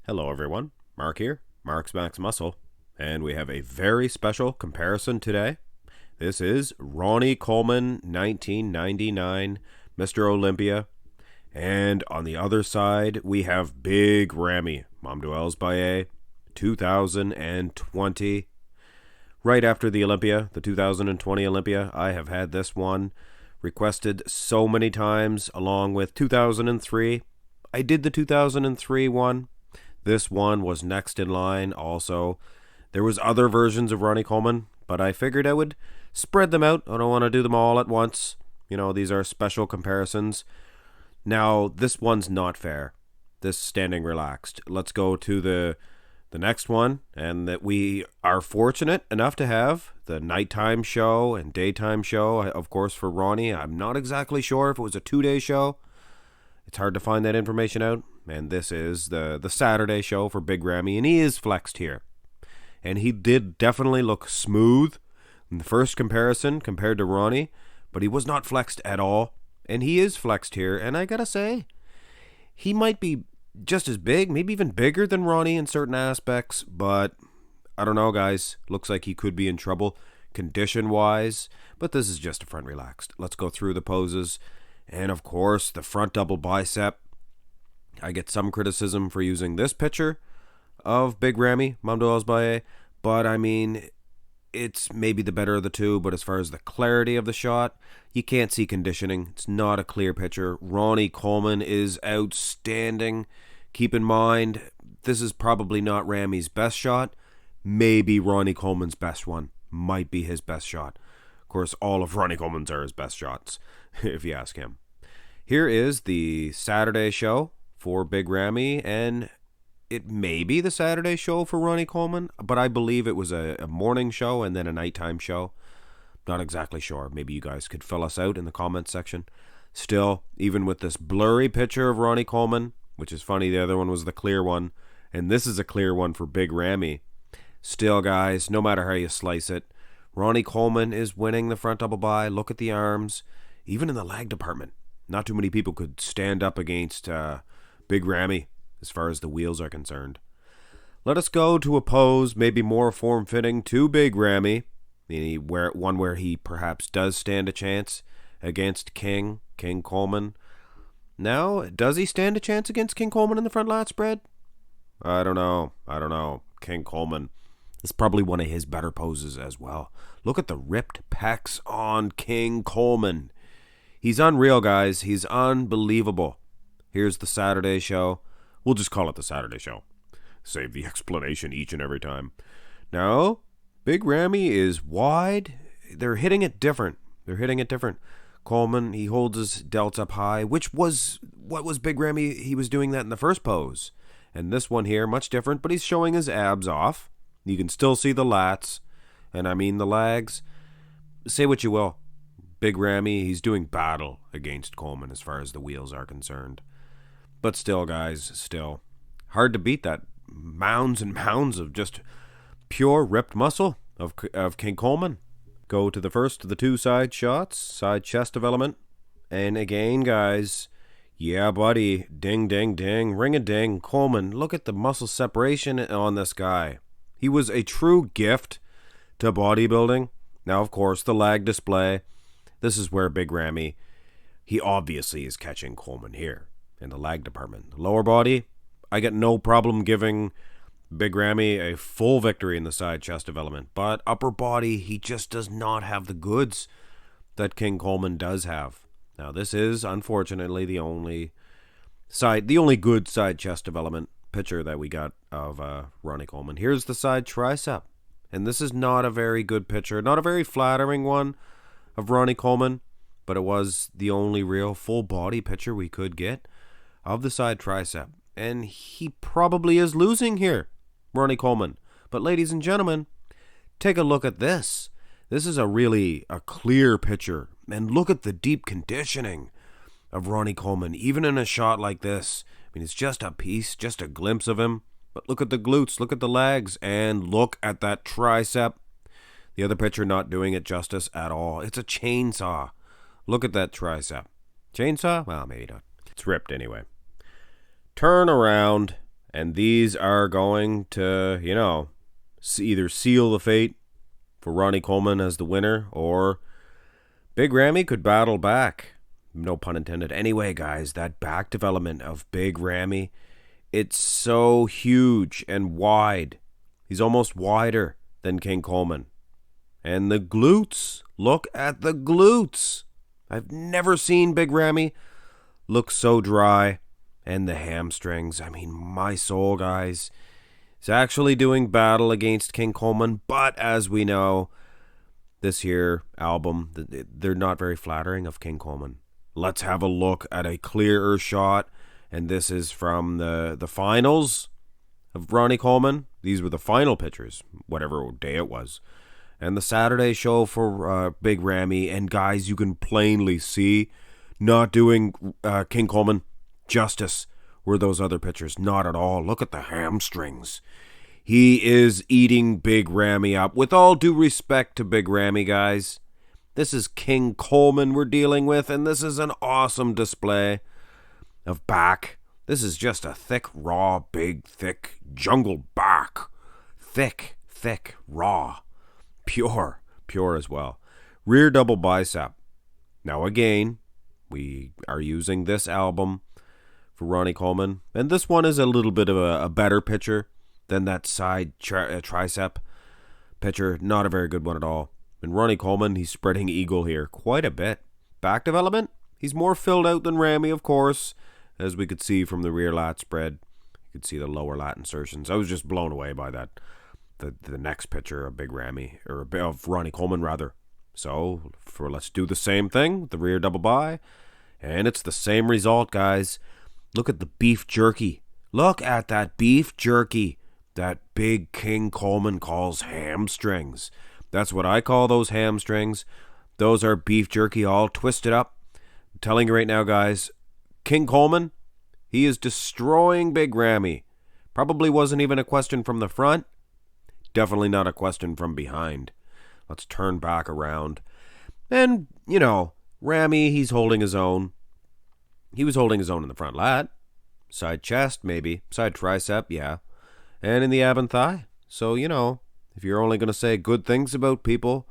Hello everyone, Mark here, Mark's Max Muscle, and we have a very special comparison today. This is Ronnie Coleman, 1999, Mr. Olympia, and on the other side we have Big Ramy, Mamdouh Elssbiay, 2020. Right after the Olympia, the 2020 Olympia, I have had this one requested so many times along with 2003. I did the 2003 one. This one was next in line also. There was other versions of Ronnie Coleman, but I figured I would spread them out. I don't want to do them all at once. You know, these are special comparisons. Now, this one's not fair. This standing relaxed. Let's go to the next one, and that we are fortunate enough to have the nighttime show and daytime show, of course, for Ronnie. I'm not exactly sure if it was a 2-day show. It's hard to find that information out. And this is the Saturday show for Big Ramy, and he is flexed here. And he did definitely look smooth in the first comparison compared to Ronnie, but he was not flexed at all. And he is flexed here, and I gotta say, he might be just as big, maybe even bigger than Ronnie in certain aspects, but I don't know, guys. Looks like he could be in trouble condition-wise, but this is just a front relaxed. Let's go through the poses. And of course, the front double bicep. I get some criticism for using this picture of Big Ramy, Mamdouh Elssbiay, but I mean, it's maybe the better of the two, but as far as the clarity of the shot, you can't see conditioning. It's not a clear picture. Ronnie Coleman is outstanding. Keep in mind, this is probably not Ramy's best shot. Maybe Ronnie Coleman's best one. Might be his best shot. Of course, all of Ronnie Coleman's are his best shots, if you ask him. Here is the Saturday show for Big Ramy, and it may be the Saturday show for Ronnie Coleman, but I believe it was a morning show and then a nighttime show. Not exactly sure. Maybe you guys could fill us out in the comments section. Still, even with this blurry picture of Ronnie Coleman, which is funny, the other one was the clear one, and this is a clear one for Big Ramy. Still, guys, no matter how you slice it, Ronnie Coleman is winning the front double bi. Look at the arms. Even in the lag department, not too many people could stand up against Big Ramy as far as the wheels are concerned. Let us go to a pose maybe more form-fitting to Big Ramy, one where he perhaps does stand a chance against King Coleman. Now, does he stand a chance against King Coleman in the front lat spread? I don't know. King Coleman is probably one of his better poses as well. Look at the ripped pecs on King Coleman. He's unreal, guys. He's unbelievable. Here's the Saturday show. We'll just call it the Saturday show. Save the explanation each and every time. Now, Big Ramy is wide. They're hitting it different. Coleman, he holds his delts up high, which was what was Big Ramy. He was doing that in the first pose. And this one here, much different, but he's showing his abs off. You can still see the lats, and I mean the lags. Say what you will. Big Ramy, he's doing battle against Coleman as far as the wheels are concerned. But still, guys, still. Hard to beat that mounds and mounds of just pure ripped muscle of King Coleman. Go to the first of the two side shots, side chest development. And again, guys, yeah, buddy, ding, ding, ding, ring-a-ding. Coleman, look at the muscle separation on this guy. He was a true gift to bodybuilding. Now, of course, the lag display. This is where Big Ramy, he obviously is catching Coleman here in the lag department. The lower body, I got no problem giving Big Ramy a full victory in the side chest development. But upper body, he just does not have the goods that King Coleman does have. Now, this is, unfortunately, the only good side chest development picture that we got of Ronnie Coleman. Here's the side tricep. And this is not a very good picture, not a very flattering one of Ronnie Coleman, but it was the only real full body picture we could get of the side tricep. And he probably is losing here, Ronnie Coleman. But ladies and gentlemen, take a look at this. This is a clear picture. And look at the deep conditioning of Ronnie Coleman, even in a shot like this. I mean, it's just a piece, just a glimpse of him. But look at the glutes, look at the legs, and look at that tricep. The other picture not doing it justice at all. It's a chainsaw. Look at that tricep. Chainsaw? Well, maybe not. It's ripped anyway. Turn around And these are going to, either seal the fate for Ronnie Coleman as the winner, or Big Ramy could battle back. No pun intended. Anyway, guys, that back development of Big Ramy, it's so huge and wide. He's almost wider than King Coleman. And the glutes. Look at the glutes. I've never seen Big Ramy look so dry. And the hamstrings. I mean, my soul, guys. He's actually doing battle against King Coleman. But as we know, this here album, they're not very flattering of King Coleman. Let's have a look at a clearer shot. And this is from the finals of Ronnie Coleman. These were the final pictures, whatever day it was. And the Saturday show for Big Ramy. And guys, you can plainly see, not doing King Coleman justice were those other pictures. Not at all. Look at the hamstrings. He is eating Big Ramy up. With all due respect to Big Ramy, guys, this is King Coleman we're dealing with, and this is an awesome display of back. This is just a thick, raw, big, thick jungle back. Thick, raw, pure as well. Rear double bicep. Now again, we are using this album for Ronnie Coleman, and this one is a little bit of a better picture than that side tricep picture. Not a very good one at all. And Ronnie Coleman, he's spreading eagle here quite a bit. Back development, he's more filled out than Ramy, of course, as we could see from the rear lat spread. You could see the lower lat insertions. I was just blown away by that. The next picture of Big Ramy, or of Ronnie Coleman rather. So let's do the same thing, the rear double bi, and it's the same result, guys. Look at the beef jerky. Look at that beef jerky that Big King Coleman calls hamstrings. That's what I call those hamstrings. Those are beef jerky all twisted up. I'm telling you right now, guys, King Coleman, he is destroying Big Ramy. Probably wasn't even a question from the front. Definitely not a question from behind. Let's turn back around. And, Ramy, he's holding his own. He was holding his own in the front lat. Side chest, maybe. Side tricep, yeah. And in the ab and thigh. So, if you're only going to say good things about people,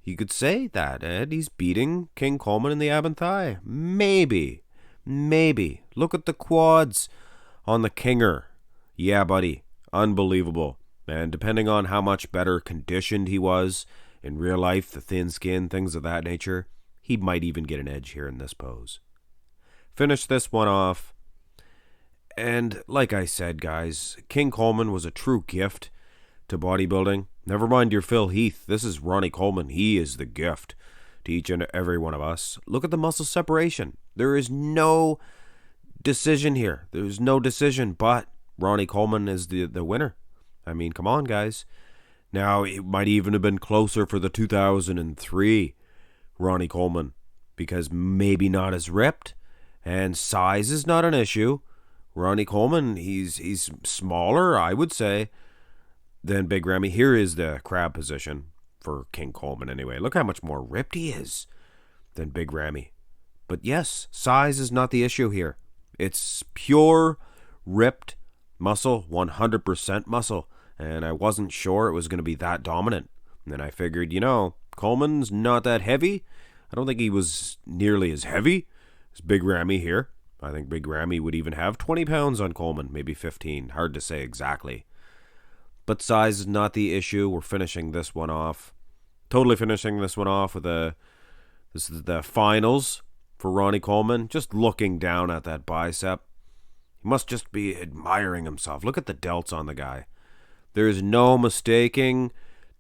you could say that, Ed. He's beating King Coleman in the ab and thigh. Maybe. Look at the quads on the Kinger. Yeah, buddy. Unbelievable. And depending on how much better conditioned he was in real life, the thin skin, things of that nature, he might even get an edge here in this pose. Finish this one off. And like I said, guys, King Coleman was a true gift to bodybuilding. Never mind your Phil Heath. This is Ronnie Coleman. He is the gift to each and every one of us. Look at the muscle separation. There is no decision here. There's no decision, but Ronnie Coleman is the winner. I mean, come on, guys. Now, it might even have been closer for the 2003 Ronnie Coleman, because maybe not as ripped, and size is not an issue. Ronnie Coleman, he's smaller, I would say, than Big Ramy. Here is the crab position for King Coleman anyway. Look how much more ripped he is than Big Ramy. But yes, size is not the issue here. It's pure ripped muscle, 100% muscle. And I wasn't sure it was going to be that dominant. And then I figured, Coleman's not that heavy. I don't think he was nearly as heavy as Big Ramy here. I think Big Ramy would even have 20 pounds on Coleman, maybe 15. Hard to say exactly. But size is not the issue. We're finishing this one off. Totally finishing this one off with this is the finals for Ronnie Coleman. Just looking down at that bicep. He must just be admiring himself. Look at the delts on the guy. There is no mistaking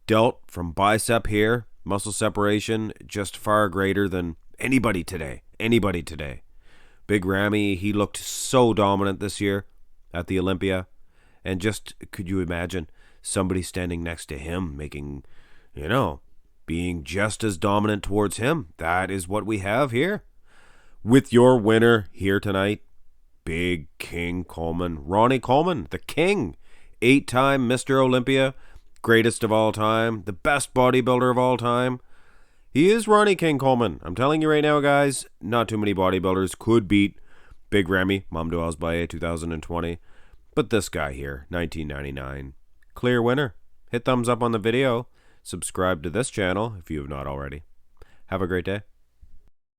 delt from bicep here. Muscle separation just far greater than anybody today. Big Ramy, he looked so dominant this year at the Olympia. And just, could you imagine somebody standing next to him making, being just as dominant towards him? That is what we have here. With your winner here tonight, Big King Coleman. Ronnie Coleman, the king. 8-time Mr. Olympia, greatest of all time, the best bodybuilder of all time. He is Ronnie King Coleman. I'm telling you right now, guys, not too many bodybuilders could beat Big Ramy, Mamdouh Elssbiay 2020. But this guy here, 1999, clear winner. Hit thumbs up on the video. Subscribe to this channel if you have not already. Have a great day.